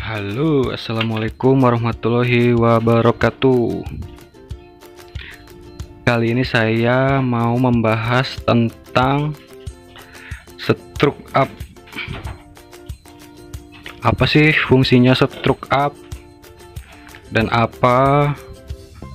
Halo, assalamualaikum warahmatullahi wabarakatuh. Kali ini saya mau membahas tentang stroke up. Apa sih fungsinya stroke up, dan apa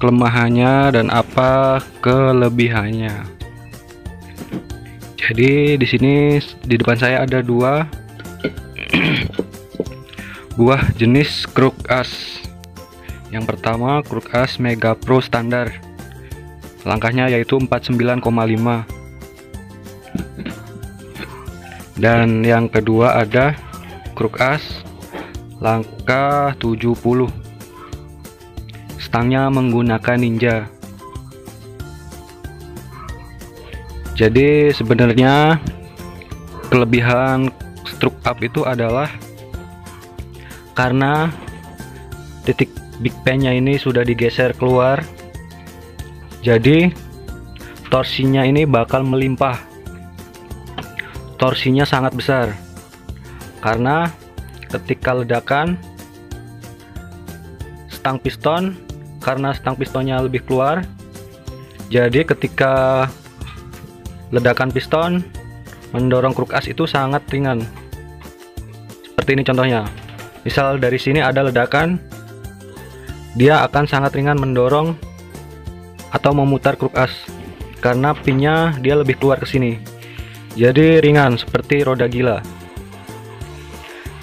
kelemahannya dan apa kelebihannya? Jadi di sini di depan saya ada dua buah jenis Crook As. Yang pertama Crook As Mega Pro standar, langkahnya yaitu 49,5, dan yang kedua ada Crook As langkah 70, stangnya menggunakan Ninja. Jadi sebenarnya kelebihan stroke up itu adalah karena titik big pen-nya ini sudah digeser keluar, jadi torsinya ini bakal melimpah. Torsinya sangat besar karena ketika ledakan stang piston, karena stang pistonnya lebih keluar, jadi ketika ledakan piston mendorong Crook As itu sangat ringan. Seperti ini contohnya. Misal dari sini ada ledakan, dia akan sangat ringan mendorong atau memutar Crook As karena pinnya dia lebih keluar ke sini. Jadi ringan seperti roda gila.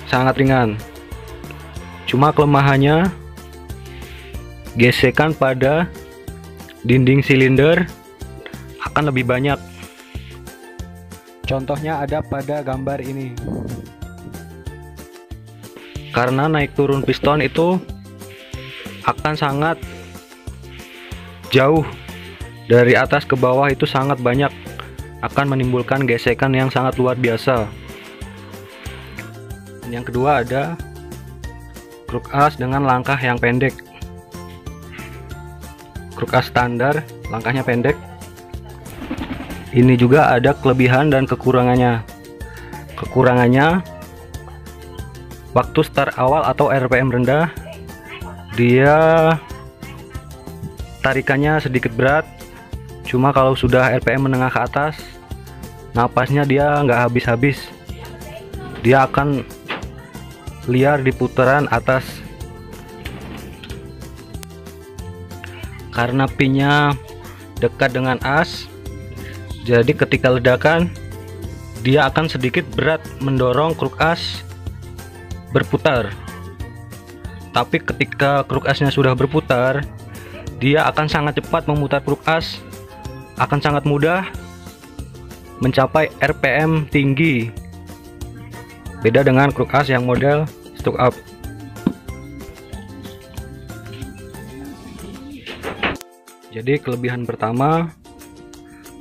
Sangat ringan. Cuma kelemahannya gesekan pada dinding silinder akan lebih banyak. Contohnya ada pada gambar ini. Karena naik turun piston itu akan sangat jauh, dari atas ke bawah itu sangat banyak, akan menimbulkan gesekan yang sangat luar biasa. Yang kedua ada Crook As dengan langkah yang pendek. Crook As standar langkahnya pendek. Ini juga ada kelebihan dan kekurangannya. Kekurangannya, waktu start awal atau RPM rendah, dia tarikannya sedikit berat. Cuma kalau sudah RPM menengah ke atas, napasnya dia nggak habis-habis. Dia akan liar di putaran atas. Karena pinnya dekat dengan as, jadi ketika ledakan dia akan sedikit berat mendorong Crook As berputar. Tapi ketika Crook As-nya sudah berputar, dia akan sangat cepat memutar Crook As, akan sangat mudah mencapai RPM tinggi. Beda dengan Crook As yang model stroke up. Jadi kelebihan pertama,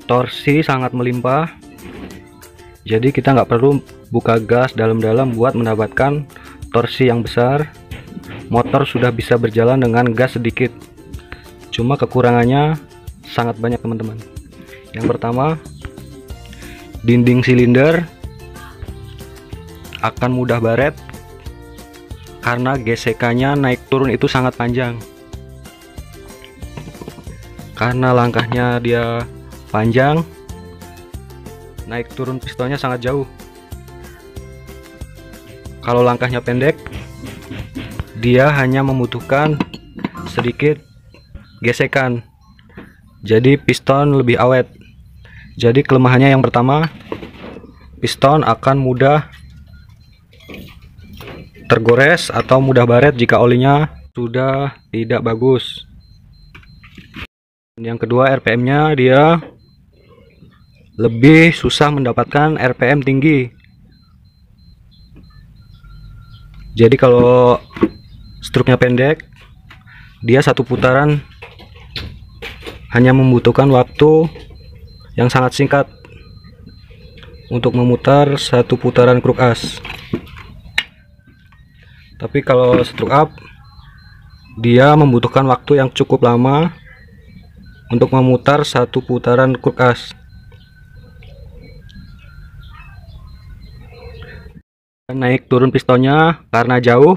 torsi sangat melimpah. Jadi kita nggak perlu buka gas dalam-dalam buat mendapatkan torsi yang besar. Motor sudah bisa berjalan dengan gas sedikit. Cuma kekurangannya sangat banyak teman-teman. Yang pertama, dinding silinder akan mudah baret karena gesekannya naik turun itu sangat panjang. Karena langkahnya dia panjang, naik turun pistonnya sangat jauh. Kalau langkahnya pendek, dia hanya membutuhkan sedikit gesekan, jadi piston lebih awet. Jadi kelemahannya yang pertama, piston akan mudah tergores atau mudah baret jika olinya sudah tidak bagus. Yang kedua, RPM-nya dia lebih susah mendapatkan RPM tinggi. Jadi kalau struknya pendek, dia satu putaran hanya membutuhkan waktu yang sangat singkat untuk memutar satu putaran Crook As. Tapi kalau stroke up, dia membutuhkan waktu yang cukup lama untuk memutar satu putaran Crook As. Naik turun pistonnya karena jauh,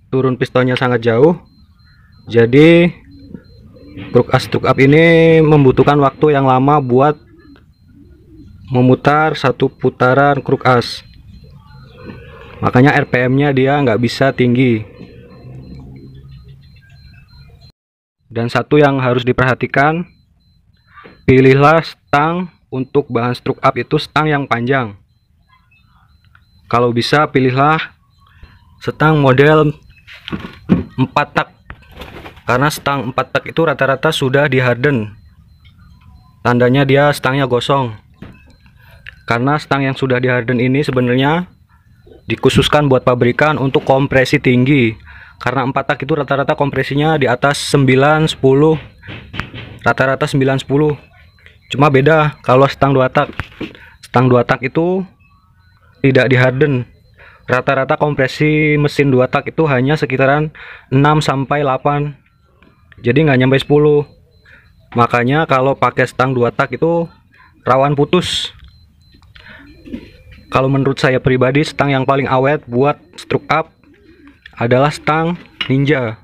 turun pistonnya sangat jauh. Jadi kruk as truk up ini membutuhkan waktu yang lama buat memutar satu putaran kruk as. Makanya RPM-nya dia nggak bisa tinggi. Dan satu yang harus diperhatikan, pilihlah stang untuk bahan truk up itu stang yang panjang. Kalau bisa pilihlah stang model 4 tak, karena stang 4 tak itu rata-rata sudah di harden. Tandanya dia stangnya gosong. Karena stang yang sudah di harden ini sebenarnya dikhususkan buat pabrikan untuk kompresi tinggi. Karena 4 tak itu rata-rata kompresinya di atas 9-10, rata-rata 9-10. Cuma beda kalau stang 2 tak. Stang 2 tak itu tidak di harden. Rata-rata kompresi mesin 2 tak itu hanya sekitaran 6-8. Jadi nggak nyampe 10. Makanya kalau pakai stang 2 tak itu rawan putus. Kalau menurut saya pribadi, stang yang paling awet buat truk up adalah stang Ninja.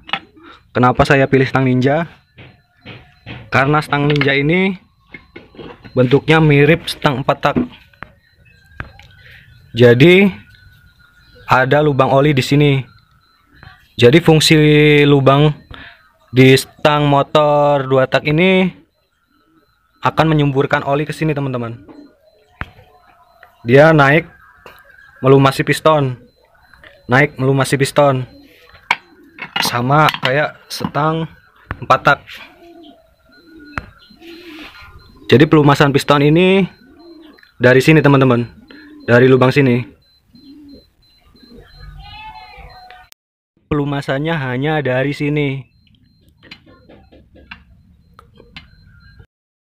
Kenapa saya pilih stang Ninja? Karena stang Ninja ini bentuknya mirip stang 4 tak. Jadi ada lubang oli di sini. Jadi fungsi lubang di stang motor 2 tak ini akan menyemburkan oli ke sini, teman-teman. Dia naik melumasi piston. Naik melumasi piston. Sama kayak stang 4 tak. Jadi pelumasan piston ini dari sini, teman-teman. Dari lubang sini. Pelumasannya hanya dari sini.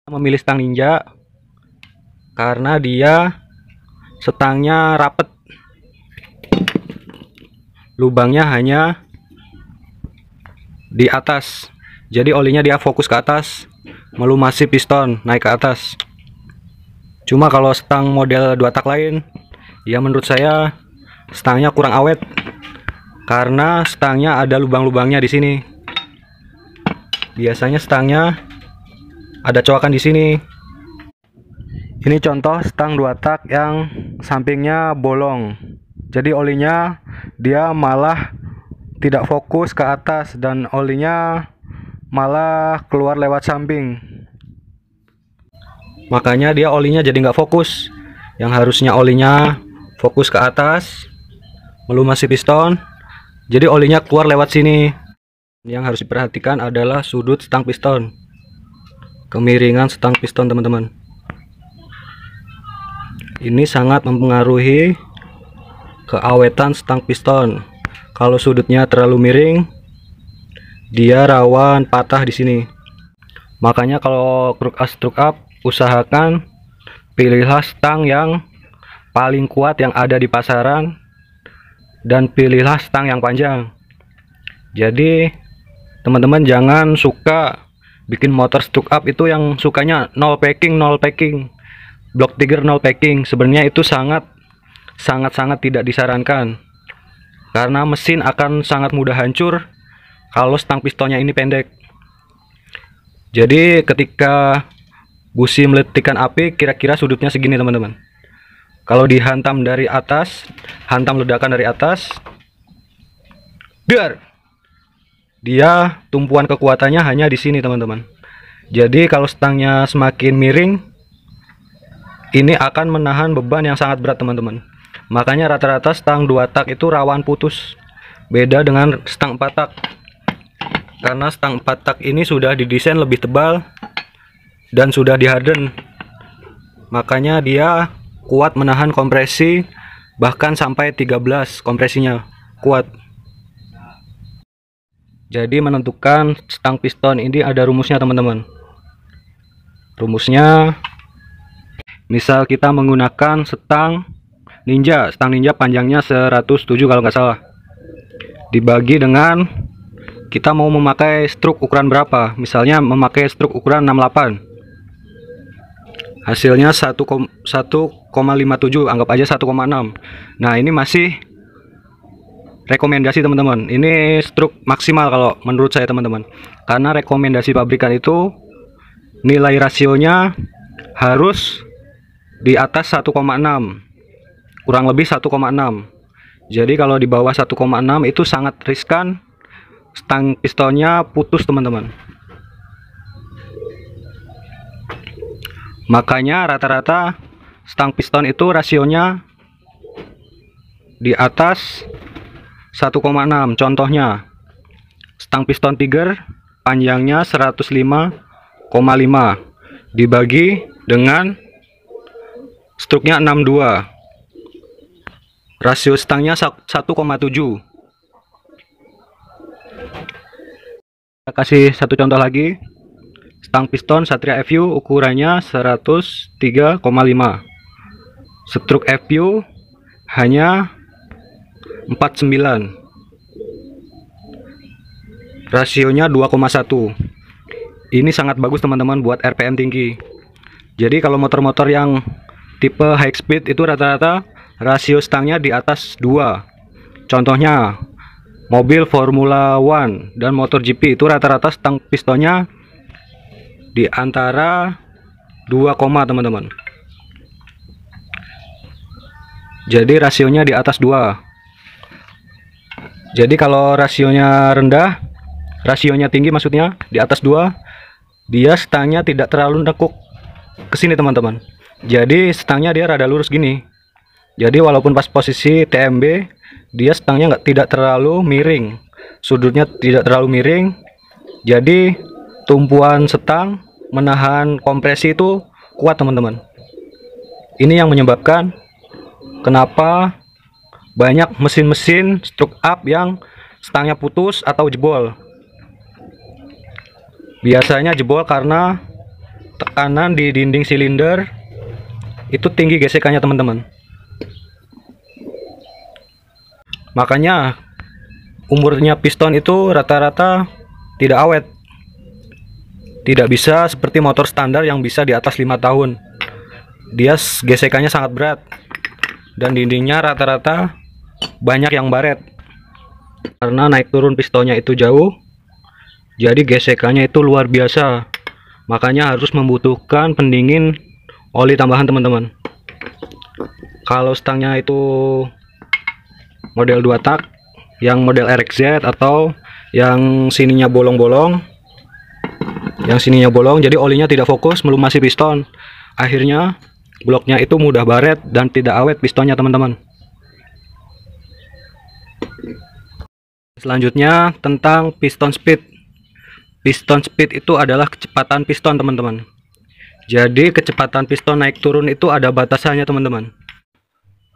Memilih stang Ninja karena dia stangnya rapet. Lubangnya hanya di atas. Jadi olinya dia fokus ke atas, melumasi piston naik ke atas. Cuma kalau stang model 2 tak lain, ya menurut saya stangnya kurang awet. Karena stangnya ada lubang-lubangnya di sini. Biasanya stangnya ada coakan di sini. Ini contoh stang 2 tak yang sampingnya bolong. Jadi olinya dia malah tidak fokus ke atas dan olinya malah keluar lewat samping. Makanya dia olinya jadi nggak fokus. Yang harusnya olinya fokus ke atas, melumasi piston, jadi olinya keluar lewat sini. Yang harus diperhatikan adalah sudut stang piston, kemiringan stang piston, teman-teman. Ini sangat mempengaruhi keawetan stang piston. Kalau sudutnya terlalu miring, dia rawan patah di sini. Makanya kalau kruk as truk up, usahakan pilihlah stang yang paling kuat yang ada di pasaran dan pilihlah stang yang panjang. Jadi teman-teman jangan suka bikin motor truk up itu yang sukanya nol packing, block trigger nol packing. Sebenarnya itu sangat tidak disarankan, karena mesin akan sangat mudah hancur kalau stang pistonnya ini pendek. Jadi ketika busi meletikkan api, kira-kira sudutnya segini, teman-teman. Kalau dihantam dari atas, hantam ledakan dari atas, biar dia tumpuan kekuatannya hanya di sini, teman-teman. Jadi kalau stangnya semakin miring, ini akan menahan beban yang sangat berat, teman-teman. Makanya rata-rata stang 2 tak itu rawan putus. Beda dengan stang 4 tak. Karena stang 4 tak ini sudah didesain lebih tebal dan sudah di harden. Makanya dia kuat menahan kompresi, bahkan sampai 13 kompresinya kuat. Jadi menentukan stang piston ini ada rumusnya, teman-teman. Rumusnya, misal kita menggunakan stang Ninja panjangnya 107 kalau nggak salah, dibagi dengan kita mau memakai struk ukuran berapa. Misalnya memakai struk ukuran 68, hasilnya 1,57, anggap aja 1,6. Nah ini masih rekomendasi teman-teman. Ini struk maksimal kalau menurut saya teman-teman. Karena rekomendasi pabrikan itu nilai rasionya harus di atas 1,6, kurang lebih 1,6. Jadi kalau di bawah 1,6 itu sangat riskan, stang pistonnya putus teman-teman. Makanya rata-rata stang piston itu rasionya di atas 1,6. Contohnya stang piston Tiger panjangnya 105,5 dibagi dengan struknya 62, rasio stangnya 1,7. Kita kasih satu contoh lagi. Stang piston Satria FU ukurannya 103,5, struk FU hanya 49, rasionya 2,1. Ini sangat bagus teman-teman buat RPM tinggi. Jadi kalau motor-motor yang tipe high speed itu rata-rata rasio stangnya di atas 2. Contohnya mobil Formula One dan motor GP itu rata-rata stang pistonnya di antara 2, teman-teman. Jadi rasionya di atas 2. Jadi kalau rasionya rendah, rasionya tinggi maksudnya di atas 2, dia stangnya tidak terlalu nekuk ke sini teman-teman. Jadi stangnya dia rada lurus gini. Jadi walaupun pas posisi TMB, dia stangnya tidak terlalu miring, sudutnya tidak terlalu miring. Jadi tumpuan setang menahan kompresi itu kuat teman-teman. Ini yang menyebabkan kenapa banyak mesin-mesin stroke up yang stangnya putus atau jebol. Biasanya jebol karena tekanan di dinding silinder itu tinggi gesekannya teman-teman. Makanya umurnya piston itu rata-rata tidak awet. Tidak bisa seperti motor standar yang bisa di atas 5 tahun. Dia gesekannya sangat berat dan dindingnya rata-rata banyak yang baret. Karena naik turun pistonnya itu jauh, jadi gesekannya itu luar biasa. Makanya harus membutuhkan pendingin oli tambahan teman-teman. Kalau stangnya itu model 2 tak, yang model RXZ atau yang sininya bolong-bolong, jadi olinya tidak fokus melumasi piston. Akhirnya bloknya itu mudah baret dan tidak awet pistonnya teman-teman. Selanjutnya tentang piston speed. Piston speed itu adalah kecepatan piston teman-teman. Jadi kecepatan piston naik turun itu ada batasannya teman-teman.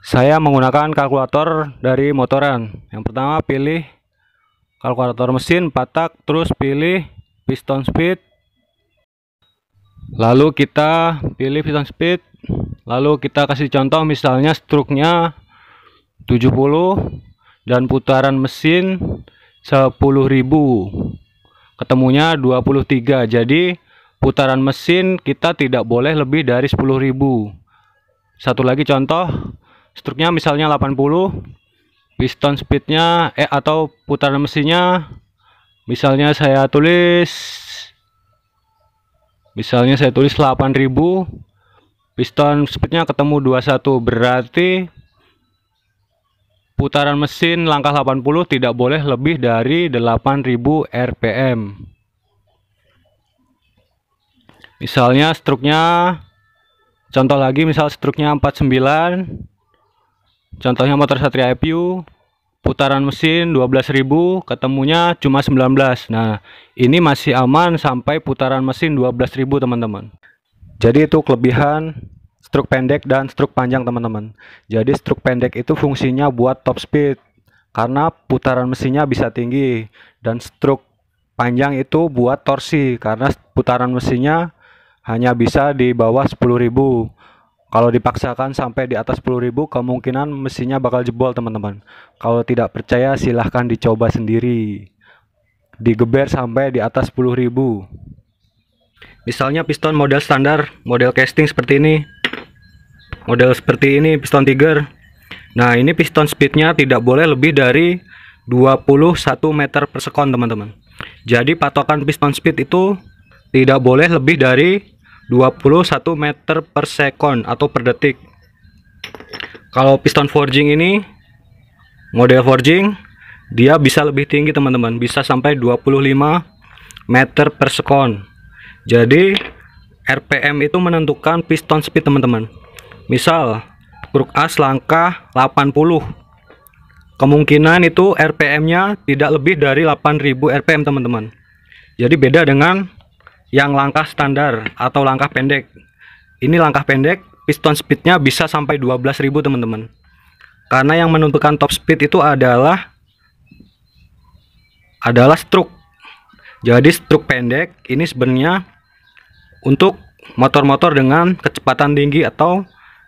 Saya menggunakan kalkulator dari motoran. Yang pertama pilih kalkulator mesin 4 tak, terus pilih piston speed. Lalu kita pilih piston speed, lalu kita kasih contoh misalnya struknya 70 dan putaran mesin 10.000, ketemunya 23. Jadi putaran mesin kita tidak boleh lebih dari 10.000. Satu lagi contoh, struknya misalnya 80, piston speednya atau putaran mesinnya misalnya saya tulis 8.000, piston speednya ketemu 21, berarti putaran mesin langkah 80 tidak boleh lebih dari 8.000 rpm. Misalnya struknya, contoh lagi, misal struknya 49, contohnya motor Satria FU, putaran mesin 12.000, ketemunya cuma 19. Nah, ini masih aman sampai putaran mesin 12.000 teman-teman. Jadi itu kelebihan struk pendek dan struk panjang teman-teman. Jadi struk pendek itu fungsinya buat top speed karena putaran mesinnya bisa tinggi, dan struk panjang itu buat torsi karena putaran mesinnya hanya bisa di bawah 10.000. Kalau dipaksakan sampai di atas 10.000, kemungkinan mesinnya bakal jebol teman-teman. Kalau tidak percaya silahkan dicoba sendiri, digeber sampai di atas 10.000. Misalnya piston model standar, model casting seperti ini, piston Tiger. Nah, ini piston speednya tidak boleh lebih dari 21 meter per sekon teman-teman. Jadi patokan piston speed itu tidak boleh lebih dari 21 meter per sekon atau per detik. Kalau piston forging ini, model forging, dia bisa lebih tinggi teman-teman, bisa sampai 25 meter per sekon. Jadi RPM itu menentukan piston speed teman-teman. Misal kruk as langkah 80, kemungkinan itu RPM-nya tidak lebih dari 8000 RPM teman-teman. Jadi beda dengan yang langkah standar atau langkah pendek. Ini langkah pendek, piston speednya bisa sampai 12.000 teman-teman. Karena yang menentukan top speed itu adalah stroke. Jadi stroke pendek ini sebenarnya untuk motor-motor dengan kecepatan tinggi atau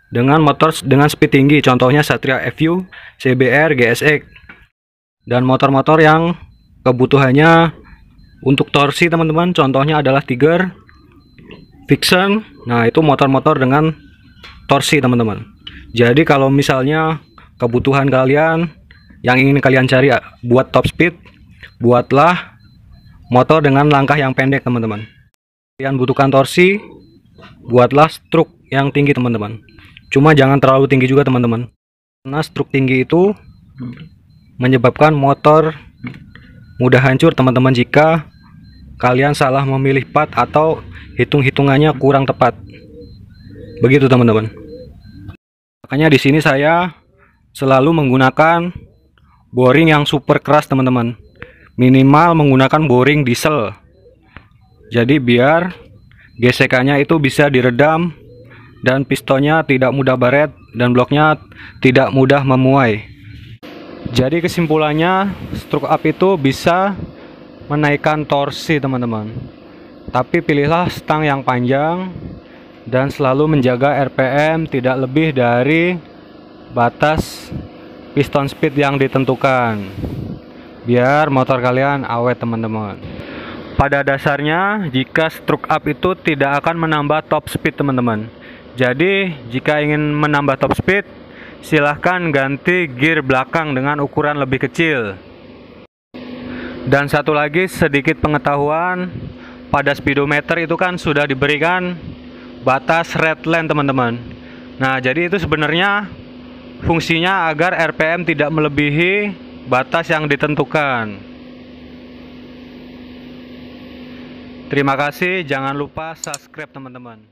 dengan motor dengan speed tinggi, contohnya Satria FU, CBR, GSX. Dan motor-motor yang kebutuhannya untuk torsi teman-teman, contohnya adalah Tiger, Vixen. Nah, itu motor-motor dengan torsi teman-teman. Jadi kalau misalnya kebutuhan kalian yang ingin kalian cari buat top speed, buatlah motor dengan langkah yang pendek teman-teman. Kalian butuhkan torsi, buatlah stroke yang tinggi teman-teman. Cuma jangan terlalu tinggi juga teman-teman, karena stroke tinggi itu menyebabkan motor mudah hancur teman-teman jika kalian salah memilih part atau hitung-hitungannya kurang tepat. Begitu teman-teman. Makanya di sini saya selalu menggunakan boring yang super keras teman-teman. Minimal menggunakan boring diesel. Jadi biar gesekannya itu bisa diredam dan pistonnya tidak mudah baret dan bloknya tidak mudah memuai. Jadi kesimpulannya, stroke up itu bisa menaikkan torsi teman-teman. Tapi pilihlah stang yang panjang dan selalu menjaga RPM tidak lebih dari batas piston speed yang ditentukan, biar motor kalian awet teman-teman. Pada dasarnya jika stroke up itu tidak akan menambah top speed teman-teman. Jadi jika ingin menambah top speed, silahkan ganti gear belakang dengan ukuran lebih kecil. Dan satu lagi sedikit pengetahuan, pada speedometer itu kan sudah diberikan batas red line teman-teman. Nah, jadi itu sebenarnya fungsinya agar RPM tidak melebihi batas yang ditentukan. Terima kasih, jangan lupa subscribe teman-teman.